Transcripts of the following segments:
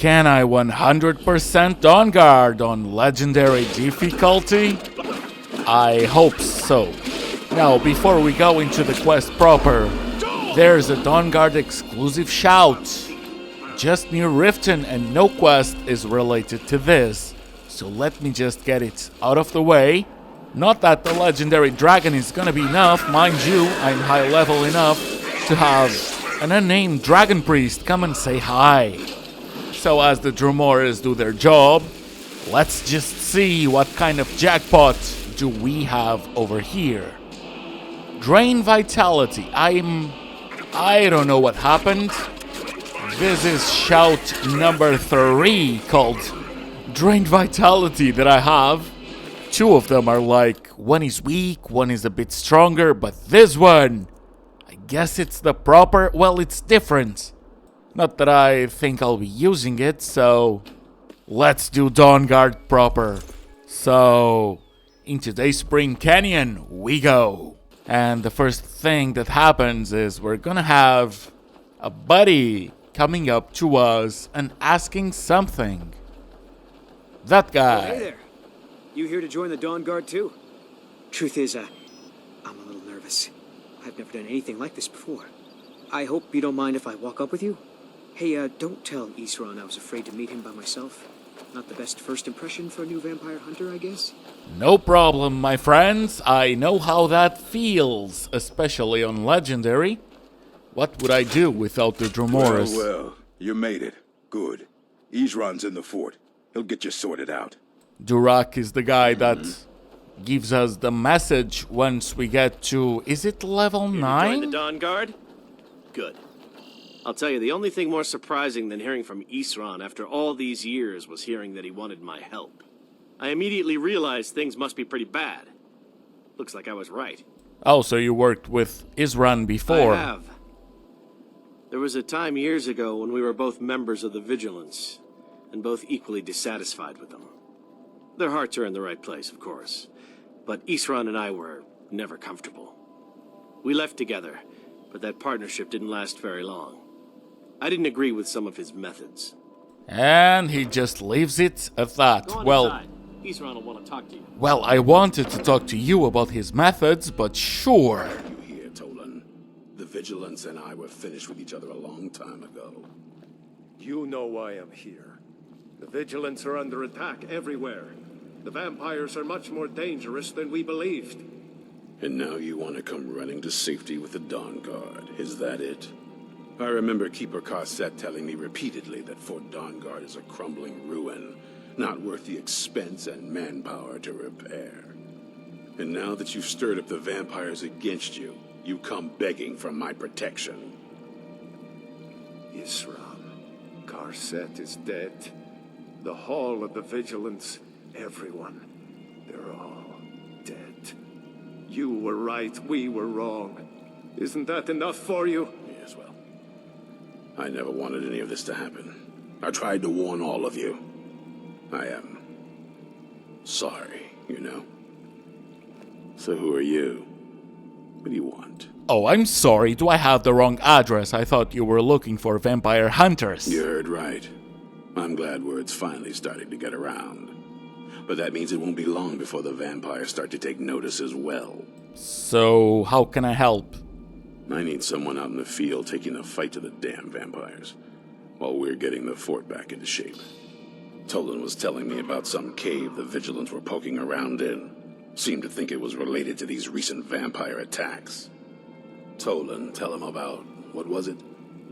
Can I 100% Dawnguard on legendary difficulty? I hope so. Now, before we go into the quest proper, there's a Dawnguard exclusive shout. Just near Riften, and no quest is related to this. So let me just get it out of the way. Not that the legendary dragon is gonna be enough, mind you, I'm high level enough to have an unnamed dragon priest come and say hi. So as the Dromores do their job, let's just see what kind of jackpot do we have over here. Drain vitality. I don't know what happened. This is shout number 3 called Drain Vitality that I have. 2 of them are like, one is weak, one is a bit stronger, but this one, I guess it's the proper, well, it's different. Not that I think I'll be using it, so let's do Dawnguard proper. So, into Dayspring Canyon we go. And the first thing that happens is we're gonna have a buddy coming up to us and asking something. That guy. Oh, hey there. You here to join the Dawnguard too? Truth is, I'm a little nervous. I've never done anything like this before. I hope you don't mind if I walk up with you? Hey, don't tell Isran I was afraid to meet him by myself. Not the best first impression for a new vampire hunter, I guess? No problem, my friends. I know how that feels, especially on Legendary. What would I do without the Dromores? Well, you made it. Good. Isran's in the fort. He'll get you sorted out. Durak is the guy that gives us the message once we get to... Is it level 9? Join the Dawnguard? Good. I'll tell you, the only thing more surprising than hearing from Isran after all these years was hearing that he wanted my help. I immediately realized things must be pretty bad. Looks like I was right. Oh, so you worked with Isran before. I have. There was a time years ago when we were both members of the Vigilance, and both equally dissatisfied with them. Their hearts are in the right place, of course, but Isran and I were never comfortable. We left together, but that partnership didn't last very long. I didn't agree with some of his methods. And he just leaves it at that. Go on Well, inside. Isran will want to talk to you. well, I wanted to talk to you about his methods, but sure. You hear, Tolan? The Vigilance and I were finished with each other a long time ago. You know why I'm here. The Vigilance are under attack everywhere. The vampires are much more dangerous than we believed. And now you want to come running to safety with the Dawnguard. Is that it? I remember Keeper Carset telling me repeatedly that Fort Dawnguard is a crumbling ruin, not worth the expense and manpower to repair. And now that you've stirred up the vampires against you, you come begging for my protection. Isran, Carset is dead. The Hall of the Vigilance, everyone, they're all dead. You were right, we were wrong. Isn't that enough for you? Yes, well, I never wanted any of this to happen. I tried to warn all of you. I am sorry, you know. So who are you? What do you want? Oh, I'm sorry. Do I have the wrong address? I thought you were looking for vampire hunters. You heard right. I'm glad word's finally starting to get around. But that means it won't be long before the vampires start to take notice as well. So, how can I help? I need someone out in the field taking the fight to the damn vampires, while we're getting the fort back into shape. Tolan was telling me about some cave the Vigilants were poking around in. Seemed to think it was related to these recent vampire attacks. Tolan, tell him about, what was it?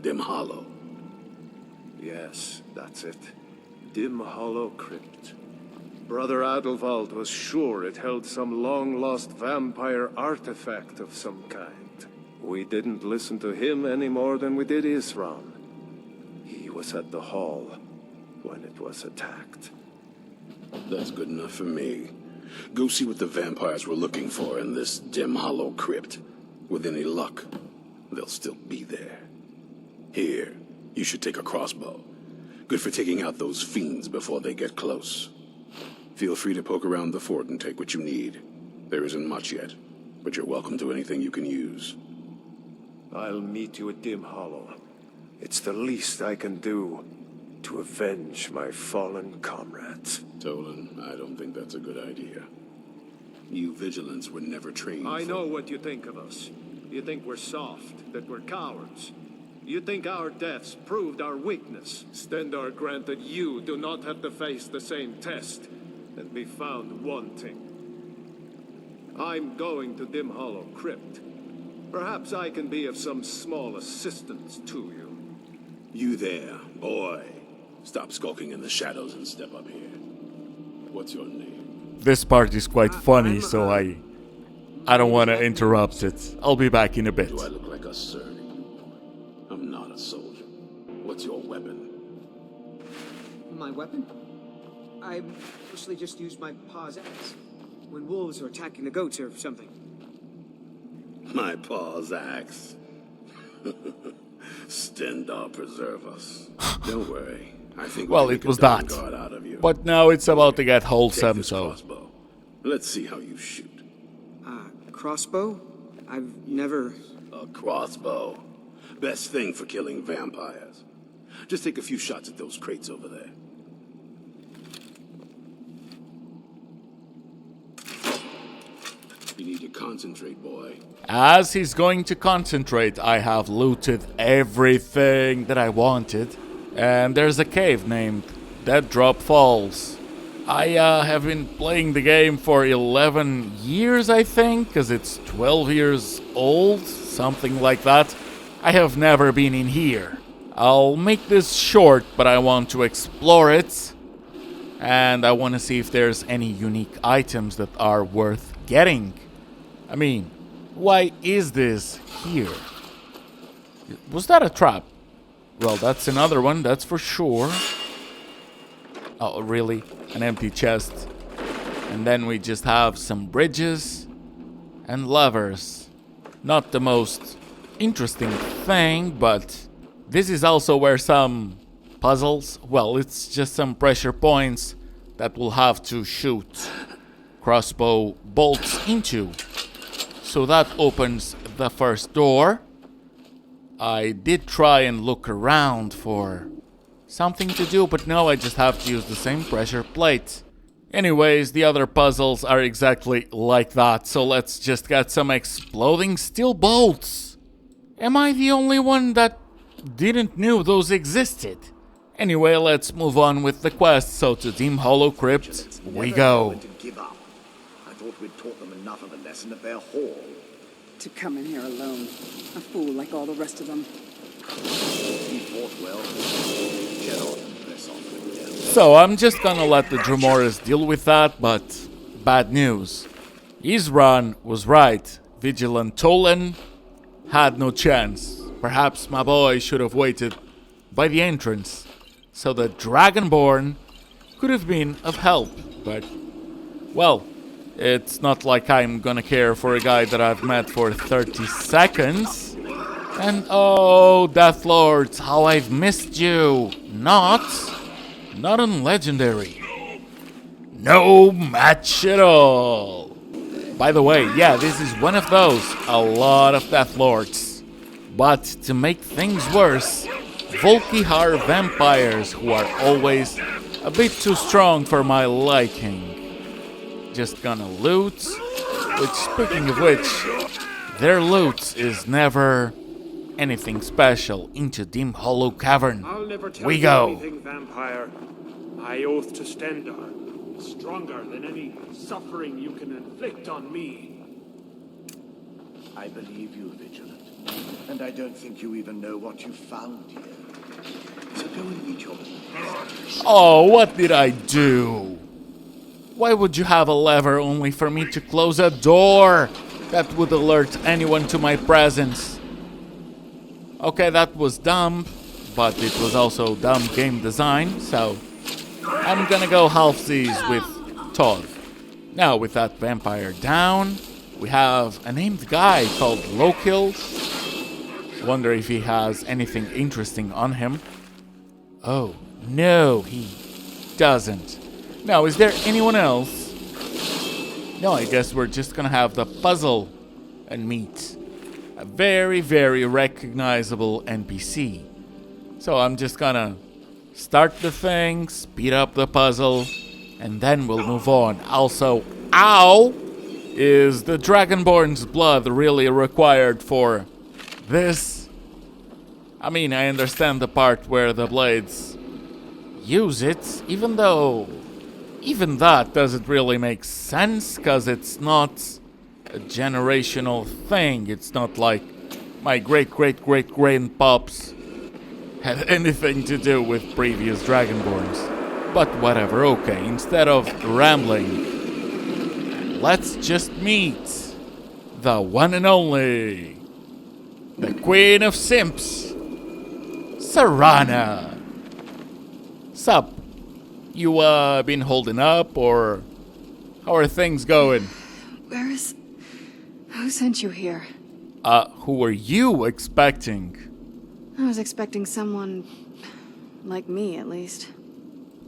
Dim Hollow. Yes, that's it. Dim Hollow Crypt. Brother Adelwald was sure it held some long-lost vampire artifact of some kind. We didn't listen to him any more than we did Isran. He was at the hall when it was attacked. That's good enough for me. Go see what the vampires were looking for in this Dim Hollow Crypt. With any luck, they'll still be there. Here, you should take a crossbow. Good for taking out those fiends before they get close. Feel free to poke around the fort and take what you need. There isn't much yet, but you're welcome to anything you can use. I'll meet you at Dim Hollow. It's the least I can do. to avenge my fallen comrades. Tolan, I don't think that's a good idea. You vigilants were never trained I for- know what you think of us. You think we're soft, that we're cowards. You think our deaths proved our weakness. Stendarr granted you do not have to face the same test and be found wanting. I'm going to Dim Hollow Crypt. Perhaps I can be of some small assistance to you. You there, boy. Stop skulking in the shadows and step up here. What's your name? This part is quite funny, so I don't want to interrupt it. I'll be back in a bit. Do I look like a surly? I'm not a soldier. What's your weapon? My weapon? I mostly just use my paw's axe. When wolves are attacking the goats or something. My paw's axe. Stendarr preserve us. Don't worry. I think we Well, can it make a was that. Dawnguard out of you. But now it's about to get Take wholesome, this so... crossbow. Let's see how you shoot. Crossbow? I've never... A crossbow. Best thing for killing vampires. Just take a few shots at those crates over there. You need to concentrate, boy. As he's going to concentrate, I have looted everything that I wanted. And there's a cave named Daedric Falls. I have been playing the game for 11 years, I think, because it's 12 years old, something like that. I have never been in here. I'll make this short, but I want to explore it. And I want to see if there's any unique items that are worth getting. I mean, why is this here? Was that a trap? Well, that's another one, that's for sure. Oh, really? An empty chest. And then we just have some bridges and levers. Not the most interesting thing, but this is also where some puzzles, well, it's just some pressure points that we'll have to shoot crossbow bolts into. So that opens the first door. I did try and look around for something to do, but no, I just have to use the same pressure plate. Anyways, the other puzzles are exactly like that, so let's just get some exploding steel bolts. Am I the only one that didn't know those existed? Anyway, let's move on with the quest, so to Dim Hollow Crypt we go. To give up. I thought we'd taught them enough of a lesson at their hall. To come in here alone. A fool like all the rest of them. He fought well. Get on and press on with them. So I'm just gonna let the Dramoras deal with that, but bad news. Isran was right. Vigilant Tolan had no chance. Perhaps my boy should have waited by the entrance, so that Dragonborn could have been of help, but, well, it's not like I'm gonna care for a guy that I've met for 30 seconds. And oh, Death Lords, how I've missed you. Not on Legendary. No match at all. By the way, yeah, this is one of those. A lot of Death Lords. But to make things worse, Volkihar vampires who are always a bit too strong for my liking. Just gonna loot. Which, speaking of which, their loot is never anything special. Into Dim Hollow Cavern I'll never tell we you go. anything, vampire. I oath to Stendarr, stronger than any suffering you can inflict on me. I believe you, Vigilant. And I don't think you even know what you found here. So go and meet your Oh, what did I do? Why would you have a lever only for me to close a door? That would alert anyone to my presence. Okay, that was dumb, but it was also dumb game design, so I'm gonna go halfsies with Todd. Now, with that vampire down, we have a named guy called Lokil. Wonder if he has anything interesting on him. Oh, no, he doesn't. Now, is there anyone else? No, I guess we're just gonna have the puzzle and meet a very, very recognizable NPC. So I'm just gonna start the thing, speed up the puzzle, and then we'll move on. Also, ow! Is the Dragonborn's blood really required for this? I mean, I understand the part where the blades use it, even though even that doesn't really make sense, because it's not a generational thing. It's not like my great-great-great-grandpops had anything to do with previous Dragonborns. But whatever, okay, instead of rambling, let's just meet the one and only, the Queen of Simps, Serana. Sup? You, been holding up, or how are things going? Who sent you here? Who were you expecting? I was expecting someone like me, at least.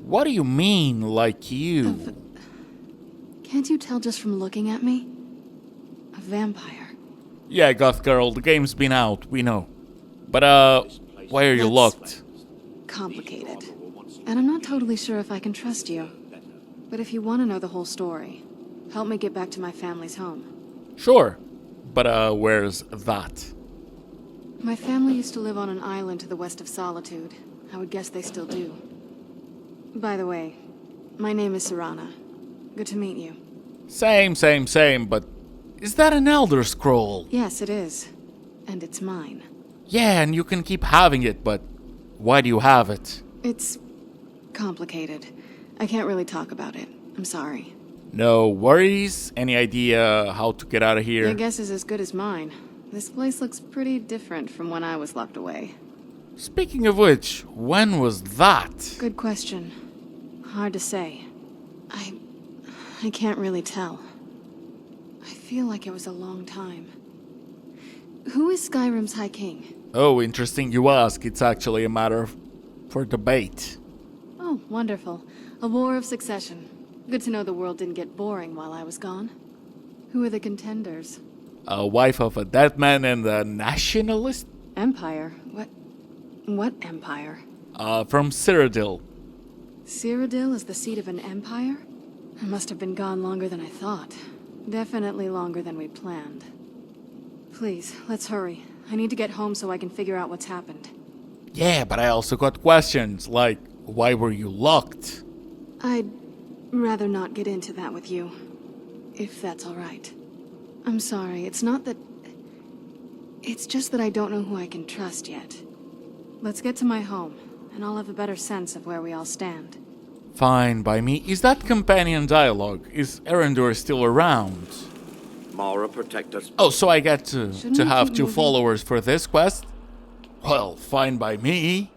What do you mean, like you? Can't you tell just from looking at me? A vampire. Yeah, Goth Girl, the game's been out, we know. But, why are you That's locked? Complicated. And I'm not totally sure if I can trust you. But if you want to know the whole story, help me get back to my family's home. Sure. But, where's that? My family used to live on an island to the west of Solitude. I would guess they still do. By the way, my name is Serana. Good to meet you. Same, but is that an Elder Scroll? Yes, it is. And it's mine. Yeah, and you can keep having it, but why do you have it? It's complicated. I can't really talk about it. I'm sorry. No worries? Any idea how to get out of here? Your guess is as good as mine. This place looks pretty different from when I was locked away. Speaking of which, when was that? Good question. Hard to say. I can't really tell. I feel like it was a long time. Who is Skyrim's High King? Oh, interesting you ask. It's actually a matter for debate. Oh, wonderful. A war of succession. Good to know the world didn't get boring while I was gone. Who are the contenders? A wife of a dead man and a nationalist? Empire? What empire? From Cyrodiil. Cyrodiil is the seat of an empire? I must have been gone longer than I thought. Definitely longer than we planned. Please, let's hurry. I need to get home so I can figure out what's happened. Yeah, but I also got questions, like, why were you locked? I'd rather not get into that with you, if that's all right. I'm sorry, it's not that... It's just that I don't know who I can trust yet. Let's get to my home, and I'll have a better sense of where we all stand. Fine by me. Is that companion dialogue? Is Erendur still around? Mara, protect us. Oh, so I get to Shouldn't have we keep 2 moving? followers for this quest? Well, fine by me.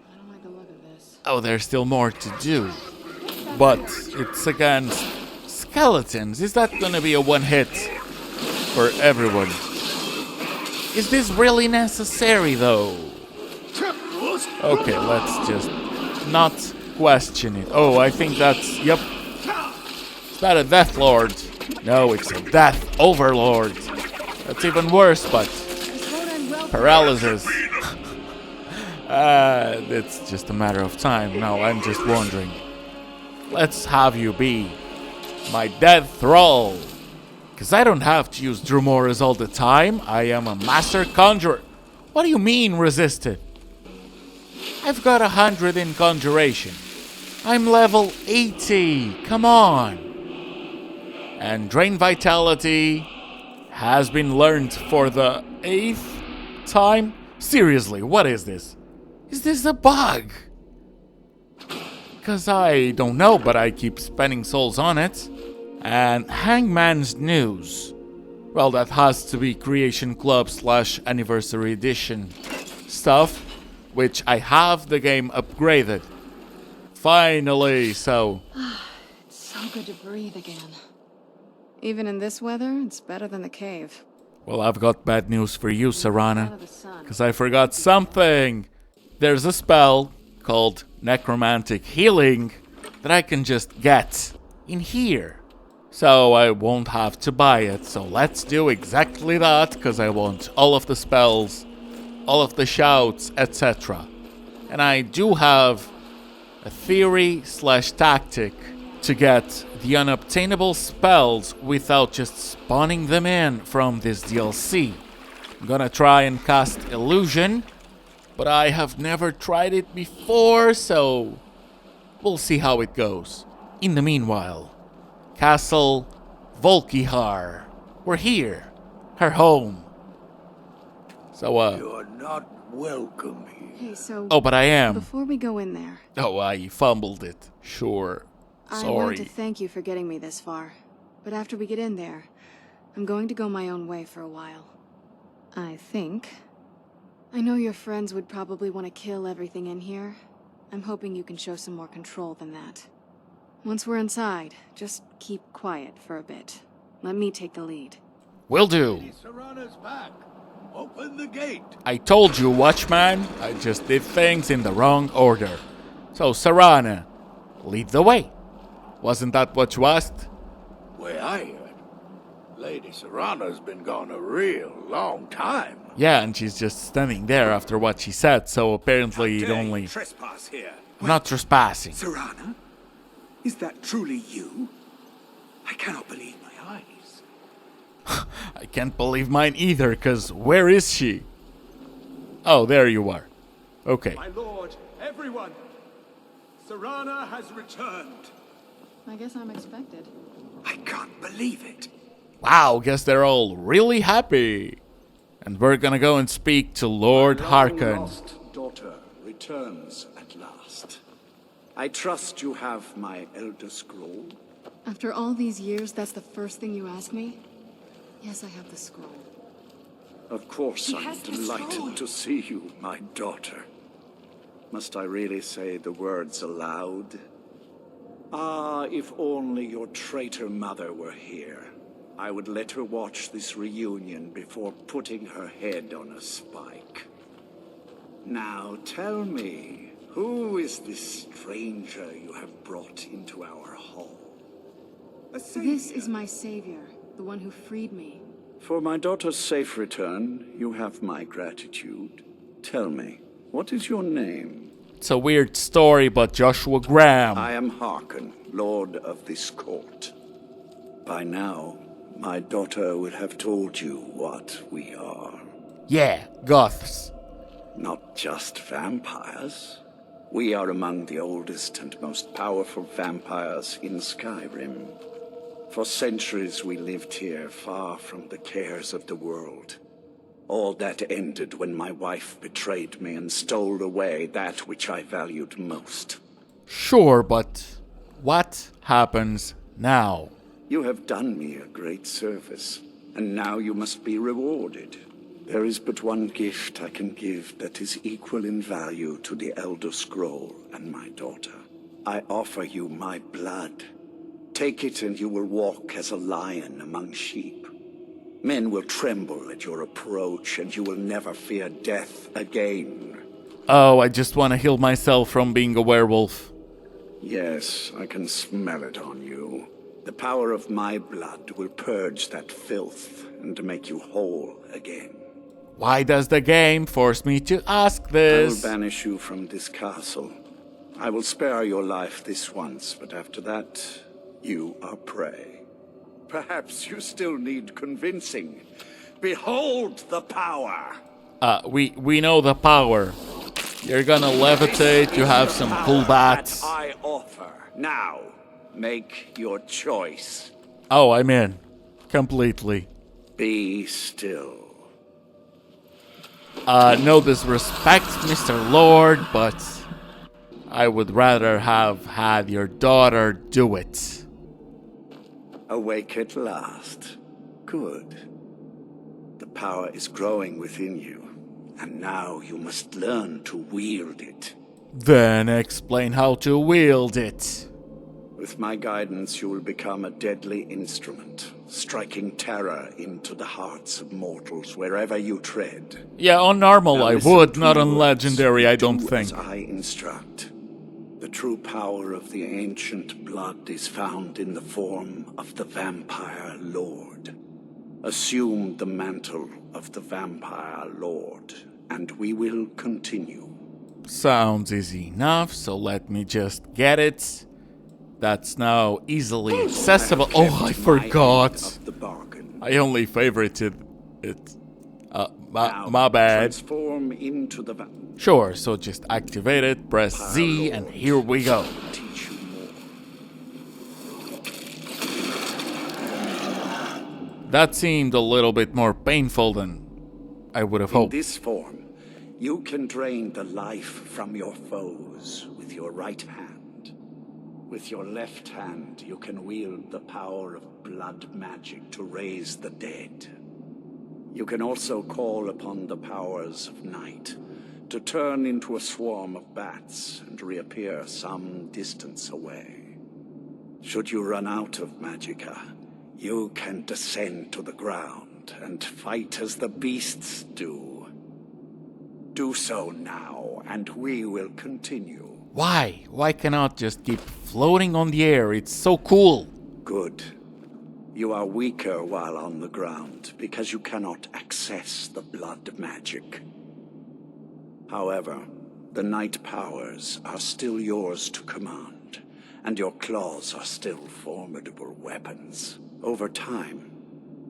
I don't like the look of this. Oh, there's still more to do. But it's against skeletons. Is that gonna be a one-hit for everyone? Is this really necessary, though? Okay, let's just not question it. Oh, I think that's... Yep. Is that a Death Lord? No, it's a Death Overlord. That's even worse, but... Paralysis. It's just a matter of time. No, I'm just wondering. Let's have you be my dead thrall. Because I don't have to use Drumoras all the time. I am a master conjurer. What do you mean, resisted? I've got 100 in conjuration. I'm level 80. Come on. And Drain Vitality has been learned for the 8th time? Seriously, what is this? Is this a bug? Because I don't know, but I keep spending souls on it. And Hangman's News. Well, that has to be Creation Club / Anniversary Edition stuff, which I have the game upgraded. Finally, so... It's so good to breathe again. Even in this weather, it's better than the cave. Well, I've got bad news for you, Out Serana. of the sun. Because I forgot something. There's a spell called Necromantic Healing that I can just get in here. So I won't have to buy it. So let's do exactly that, because I want all of the spells, all of the shouts, etc. And I do have a theory/tactic to get the unobtainable spells without just spawning them in from this DLC. I'm gonna try and cast Illusion, but I have never tried it before, so we'll see how it goes. In the meanwhile, Castle Volkihar. We're here. Her home. So, You're not welcome here. Hey, so... Oh, but I am. Before we go in there... Oh, I fumbled it. Sure. I wanted to Sorry. thank you for getting me this far. But after we get in there, I'm going to go my own way for a while. I think. I know your friends would probably want to kill everything in here. I'm hoping you can show some more control than that. Once we're inside, just keep quiet for a bit. Let me take the lead. Will do. Lady Serana's back. Open the gate. I told you, Watchman. I just did things in the wrong order. So, Serana, lead the way. Wasn't that what you asked? Way I heard, Lady Serana's been gone a real long time. Yeah, and she's just standing there after what she said, so apparently it Dare only... you trespass here. Not trespassing. Serana? Is that truly you? I cannot believe my eyes. I can't believe mine either, because where is she? Oh, there you are. Okay. My lord, everyone! Serana has returned. I guess I'm expected. I can't believe it. Wow, guess they're all really happy. And we're gonna go and speak to Lord Harkon. Lost daughter returns at last. I trust you have my Elder Scroll. After all these years, that's the first thing you ask me? Yes, I have the scroll. Of course, He I'm has the scroll. delighted to see you, my daughter. Must I really say the words aloud? Ah, if only your traitor mother were here. I would let her watch this reunion before putting her head on a spike. Now tell me, who is this stranger you have brought into our hall? This is my savior, the one who freed me. For my daughter's safe return, you have my gratitude. Tell me, what is your name? It's a weird story, but Joshua Graham. I am Harkon, Lord of this court. By now, my daughter will have told you what we are. Yeah, Goths. Not just vampires. We are among the oldest and most powerful vampires in Skyrim. For centuries we lived here, far from the cares of the world. All that ended when my wife betrayed me and stole away that which I valued most. Sure, but what happens now? You have done me a great service, and now you must be rewarded. There is but one gift I can give that is equal in value to the Elder Scroll and my daughter. I offer you my blood. Take it and you will walk as a lion among sheep. Men will tremble at your approach, and you will never fear death again. Oh, I just want to heal myself from being a werewolf. Yes, I can smell it on you. The power of my blood will purge that filth and make you whole again. Why does the game force me to ask I will this? banish you from this castle. I will spare your life this once, but after that, you are prey. Perhaps you still need convincing. Behold the power! We know the power. You're gonna levitate, you have some cool bats. That I offer. Now, make your choice. Oh, I'm in. Completely. Be still. No disrespect, Mr. Lord, but I would rather have had your daughter do it. Awake at last. Good. The power is growing within you, and now you must learn to wield it. Then explain how to wield it. With my guidance, you will become a deadly instrument, striking terror into the hearts of mortals wherever you tread. Yeah, on normal Now I listen would, to not my on words. legendary, I don't Do think. as I instruct. The true power of the ancient blood is found in the form of the Vampire Lord. Assume the mantle of the Vampire Lord, and we will continue. sounds easy enough, so let me just get it. That's now easily accessible. Oh, I forgot. I only favorited it. My bad. Transform into the Sure, so just activate it, press Z, and here we go. teach you more. That seemed a little bit more painful than I would have In hoped. this form, you can drain the life from your foes with your right hand. With your left hand, you can wield the power of blood magic to raise the dead. You can also call upon the powers of night to turn into a swarm of bats and reappear some distance away. Should you run out of magicka, you can descend to the ground and fight as the beasts do. Do so now, and we will continue. Why? Why cannot just keep floating on the air? It's so cool. Good. You are weaker while on the ground because you cannot access the blood magic. However, the night powers are still yours to command, and your claws are still formidable weapons. Over time,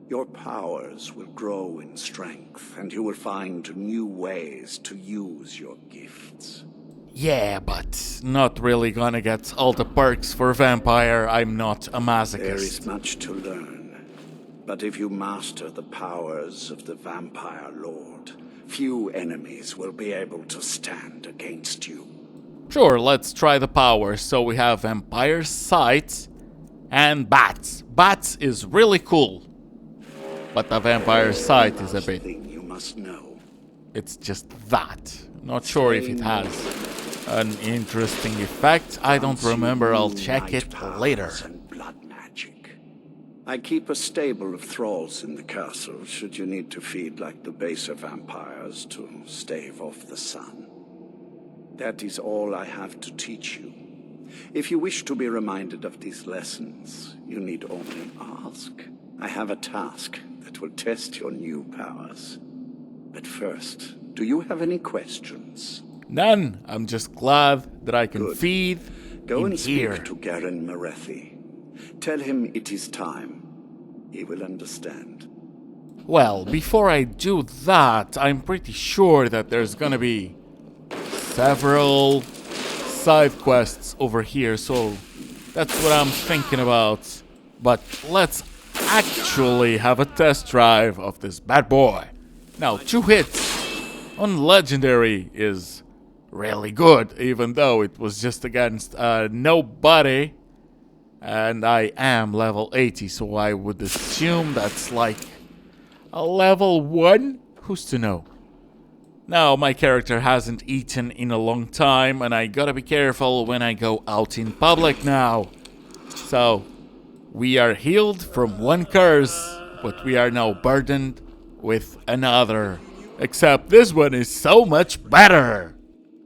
your powers will grow in strength, and you will find new ways to use your gifts. Yeah, but not really gonna get all the perks for vampire. I'm not a masochist. There is much to learn, but if you master the powers of the Vampire Lord, few enemies will be able to stand against you. Sure, let's try the powers. So we have Vampire Sight and Bats. Bats is really cool, but the Vampire Sight is a bit... Thing you must know. It's just that. Not sure if it has an interesting effect. I don't remember. I'll check it later. And blood magic. I keep a stable of thralls in the castle should you need to feed like the baser vampires to stave off the sun. That is all I have to teach you. If you wish to be reminded of these lessons, you need only ask. I have a task that will test your new powers. But first, do you have any questions? None. I'm just glad that I can Good. feed Go in and speak here. to Garen Marethi. Tell him it is time. He will understand. Well, before I do that, I'm pretty sure that there's gonna be several side quests over here, so that's what I'm thinking about. But let's actually have a test drive of this bad boy. Now, 2 hits on Legendary is really good, even though it was just against nobody. And I am level 80, so I would assume that's like a level 1? Who's to know? Now, my character hasn't eaten in a long time, and I gotta be careful when I go out in public now. So, we are healed from one curse, but we are now burdened with another. Except this one is so much better.